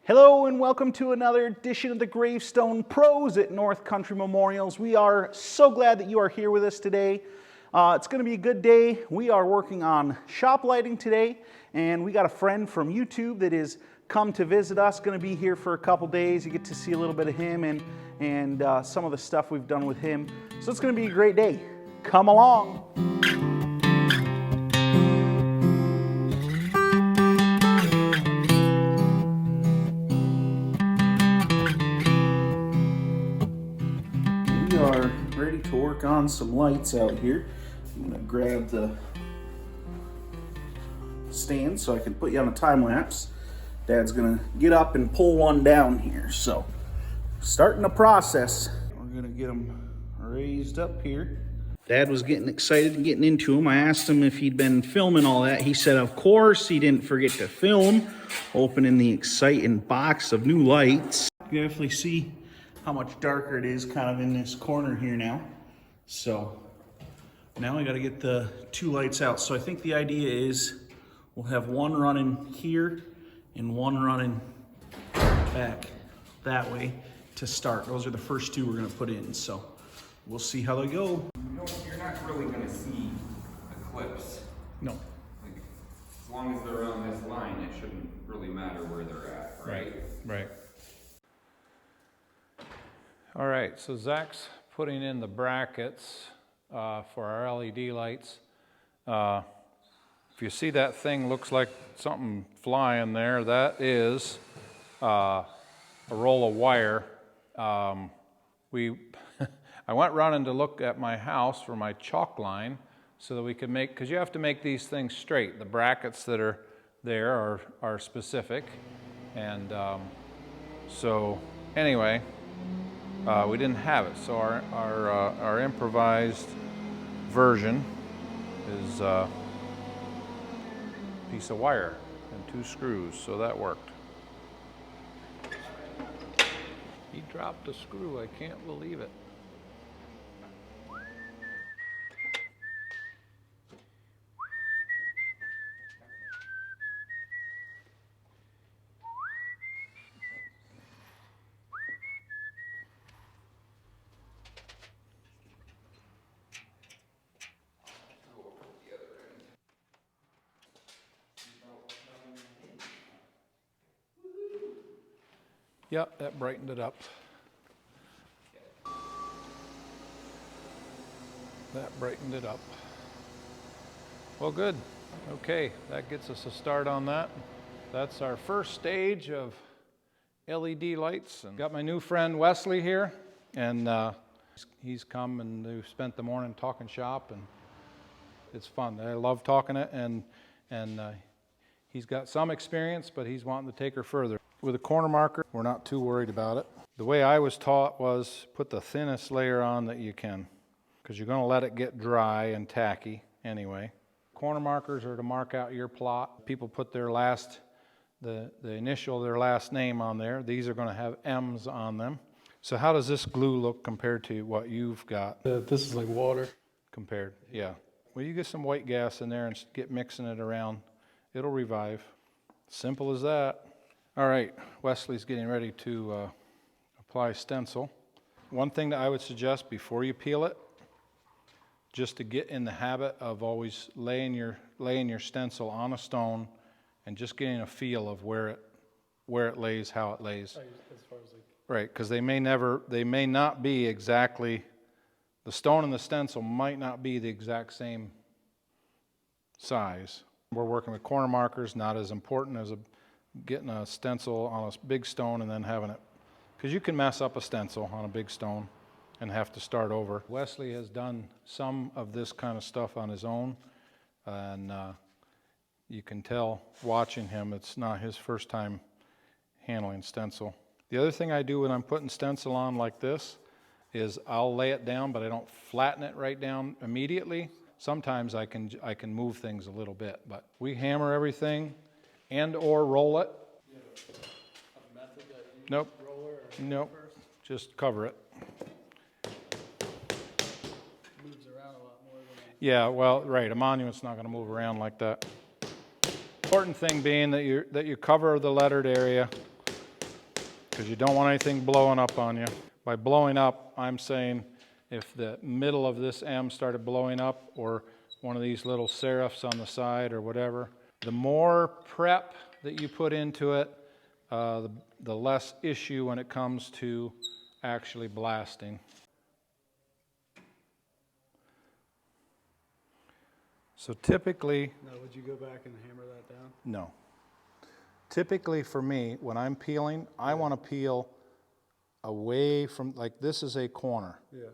Hello and welcome to another edition of the Gravestone Pros at North Country Memorials. We are so glad that you are here with us today. It's going to be a good day. We are working on shop lighting today, and we got a friend from YouTube that is come to visit us, going to be here for a couple days. You get to see a little bit of him and some of the stuff we've done with him. So it's going to be a great day. Come along. We are ready to work on some lights out here. I'm going to grab the stand so I can put you on a time lapse. Dad's going to get up and pull one down here. So, starting the process. We're going to get them raised up here. Dad was getting excited and getting into them. I asked him if he'd been filming all that. He said, of course, he didn't forget to film. Opening the exciting box of new lights. You can definitely see how much darker it is kind of in this corner here now. So now I got to get the two lights out. So I think the idea is we'll have one running here and one running back that way to start. Those are the first two we're going to put in. So we'll see how they go. You're not really going to see eclipse. No. Like, as long as they're on this line, it shouldn't really matter where they're at, right? Right. All right, so Zach's putting in the brackets for our LED lights. If you see that thing looks like something flying there, that is a roll of wire. I went running to look at my house for my chalk line so that we could make, because you have to make these things straight. The brackets that are there are specific. And so anyway, we didn't have it. So our improvised version is a piece of wire and two screws, so that worked. He dropped a screw, I can't believe it. Yep, that brightened it up. That brightened it up. Well, good. Okay, that gets us a start on that. That's our first stage of LED lights. And got my new friend Wesley here, and he's come and we've spent the morning talking shop, and it's fun. I love talking it, and he's got some experience, but he's wanting to take her further. With a corner marker, we're not too worried about it. The way I was taught was put the thinnest layer on that you can, because you're going to let it get dry and tacky anyway. Corner markers are to mark out your plot. People put their the initial, their last name on there. These are going to have M's on them. So how does this glue look compared to what you've got? This is like water. Compared, yeah. Well, you get some white gas in there and get mixing it around. It'll revive. Simple as that. All right, Wesley's getting ready to apply stencil. One thing that I would suggest before you peel it, just to get in the habit of always laying your stencil on a stone and just getting a feel of where it lays, how it lays. As far as like... Right, because they may not be exactly, the stone and the stencil might not be the exact same size. We're working with corner markers, not as important as getting a stencil on a big stone and then having it, because you can mess up a stencil on a big stone and have to start over. Wesley has done some of this kind of stuff on his own, and you can tell watching him it's not his first time handling stencil. The other thing I do when I'm putting stencil on like this is I'll lay it down, but I don't flatten it right down immediately. Sometimes I can move things a little bit, but we hammer everything and or roll it. You have a method that you Nope. roller or Nope. first? Just cover it. Moves around a lot more than Yeah, well, right. A monument's not going to move around like that. Important thing being that you cover the lettered area because you don't want anything blowing up on you. By blowing up, I'm saying if the middle of this M started blowing up, or one of these little serifs on the side or whatever, the more prep that you put into it, the less issue when it comes to actually blasting. So typically... Now, would you go back and hammer that down? No. Typically for me, when I'm peeling, I want to peel away from, like this is a corner. Yeah.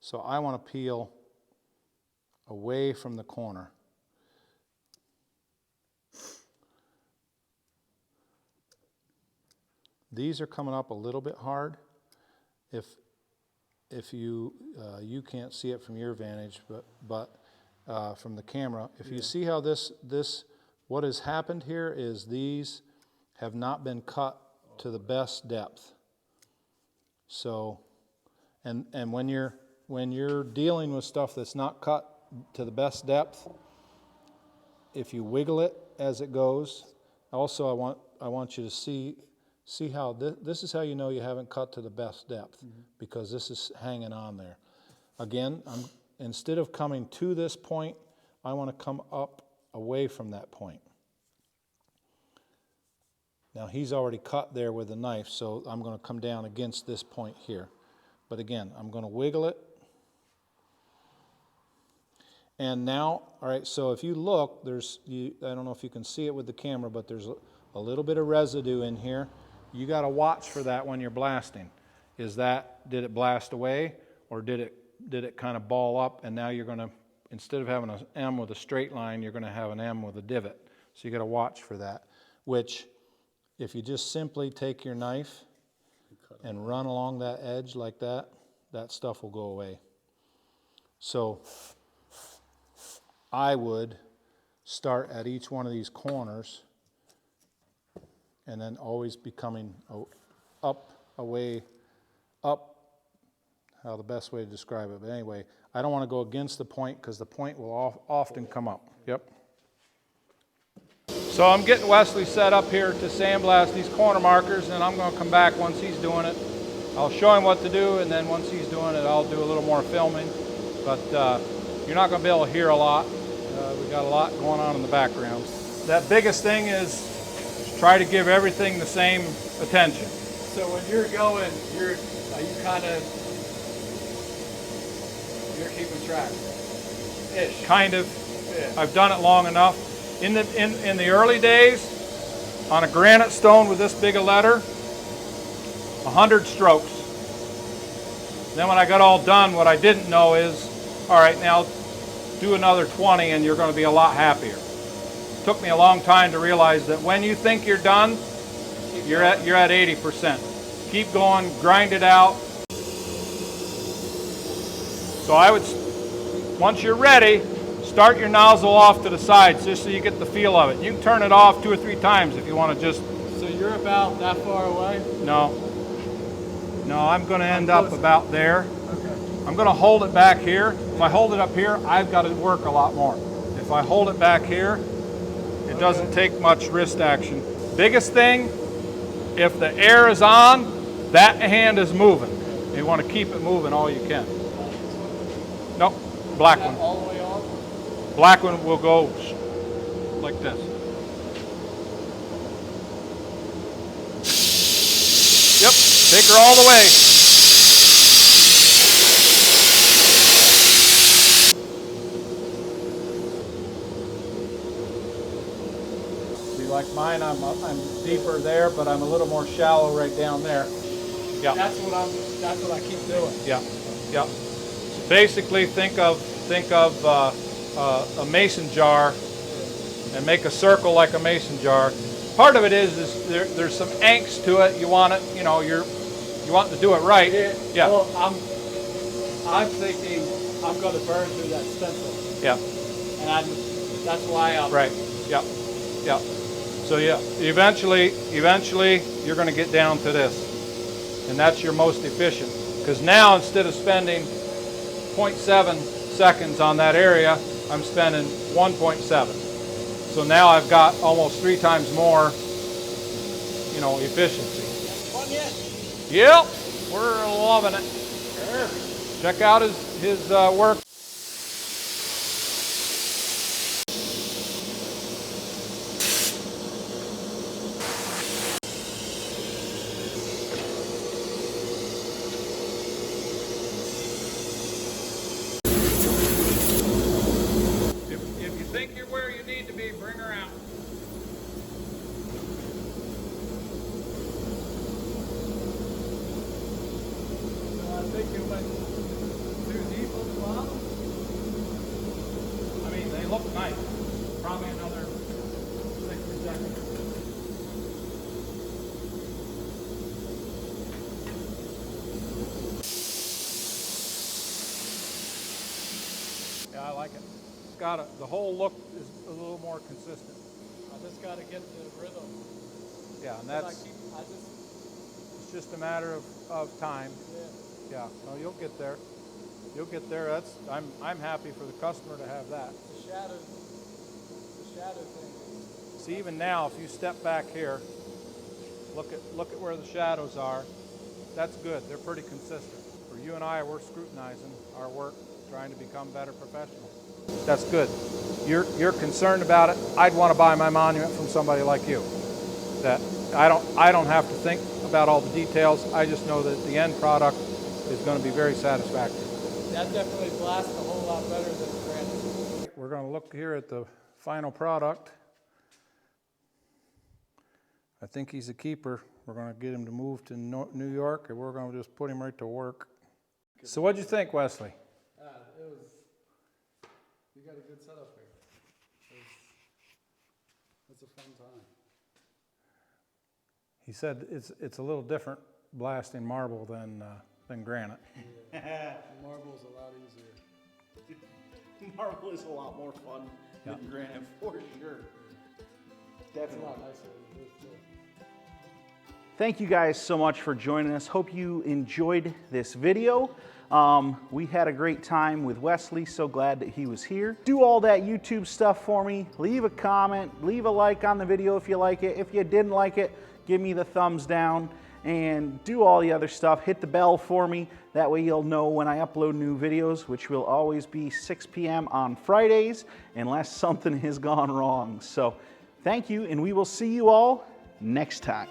So I want to peel away from the corner. These are coming up a little bit hard. If you you can't see it from your vantage, but from the camera, if you see how this what has happened here is these have not been cut to the best depth. So, and when you're dealing with stuff that's not cut to the best depth, if you wiggle it as it goes, also I want you to see how this is how you know you haven't cut to the best depth, because this is hanging on there. Again, instead of coming to this point, I want to come up away from that point. Now he's already cut there with the knife, so I'm going to come down against this point here. But again, I'm going to wiggle it. And now, all right, so if you look, I don't know if you can see it with the camera, but there's a little bit of residue in here. You got to watch for that when you're blasting. Did it blast away, or did it kind of ball up, and now you're going to, instead of having an M with a straight line, you're going to have an M with a divot. So you got to watch for that, which if you just simply take your knife and run along that edge like that, that stuff will go away. So I would start at each one of these corners and then always be coming up, away, up, how the best way to describe it. But anyway, I don't want to go against the point because the point will often come up. Yep. So I'm getting Wesley set up here to sandblast these corner markers, and I'm going to come back once he's doing it. I'll show him what to do, and then once he's doing it, I'll do a little more filming. But you're not going to be able to hear a lot. We've got a lot going on in the background. That biggest thing is try to give everything the same attention. So when you're going, you're keeping track. Ish. Kind of. Yeah. I've done it long enough. In the early days, on a granite stone with this big a letter, 100 strokes. Then when I got all done, what I didn't know is, all right, now do another 20 and you're going to be a lot happier. It took me a long time to realize that when you think you're done, you're at 80%. Keep going, grind it out. So I would, once you're ready, start your nozzle off to the sides just so you get the feel of it. You can turn it off 2 or 3 times if you want to just... So you're about that far away? No. No, I'm going to end up about there. Okay. I'm going to hold it back here. If I hold it up here, I've got to work a lot more. If I hold it back here, it doesn't take much wrist action. Biggest thing, if the air is on, that hand is moving. You want to keep it moving all you can. Nope, black one. All the way on? Black one will go like this. Yep, take her all the way. See, like mine, I'm deeper there, but I'm a little more shallow right down there. Yeah. That's what I keep doing. Yeah, yeah. So basically, think of a mason jar and make a circle like a mason jar. Part of it is there's some angst to it. You want it, you want to do it right. Yeah. Well, I'm thinking I'm going to burn through that stencil. Yeah. And that's why I'm... Right. Yeah. Yeah. So yeah, eventually you're going to get down to this, and that's your most efficient. Because now instead of spending 0.7 seconds on that area, I'm spending 1.7. So now I've got almost 3 times more, efficiency. It's funny done yet? Yep, we're loving it. Check out his work. If you think you're where you need to be, bring her out. I think it went too deep on the bottom. I mean, they look nice. Probably another 60 seconds. Yeah, I like it. It's got the whole look is a little more consistent. I just got to get the rhythm. Yeah, and it's just a matter of time. Yeah, no, you'll get there. You'll get there. I'm happy for the customer to have that. The shadow thing. See, even now, if you step back here, look at where the shadows are. That's good. They're pretty consistent. For you and I, we're scrutinizing our work, trying to become better professionals. That's good. You're concerned about it. I'd want to buy my monument from somebody like you. That I don't have to think about all the details. I just know that the end product is going to be very satisfactory. That definitely blasts a whole lot better than granite. We're going to look here at the final product. I think he's a keeper. We're going to get him to move to New York, and we're going to just put him right to work. So what'd you think, Wesley? You got a good setup here. It's a fun time. He said it's a little different blasting marble than granite. Marble's a lot easier. Marble is a lot more fun than granite, for sure. Definitely. It's a lot nicer than this too. Thank you guys so much for joining us. Hope you enjoyed this video. We had a great time with Wesley. So glad that he was here. Do all that YouTube stuff for me. Leave a comment, leave a like on the video if you like it. If you didn't like it, give me the thumbs down, and do all the other stuff. Hit the bell for me. That way you'll know when I upload new videos, which will always be 6 p.m. on Fridays, unless something has gone wrong. So thank you, and we will see you all next time.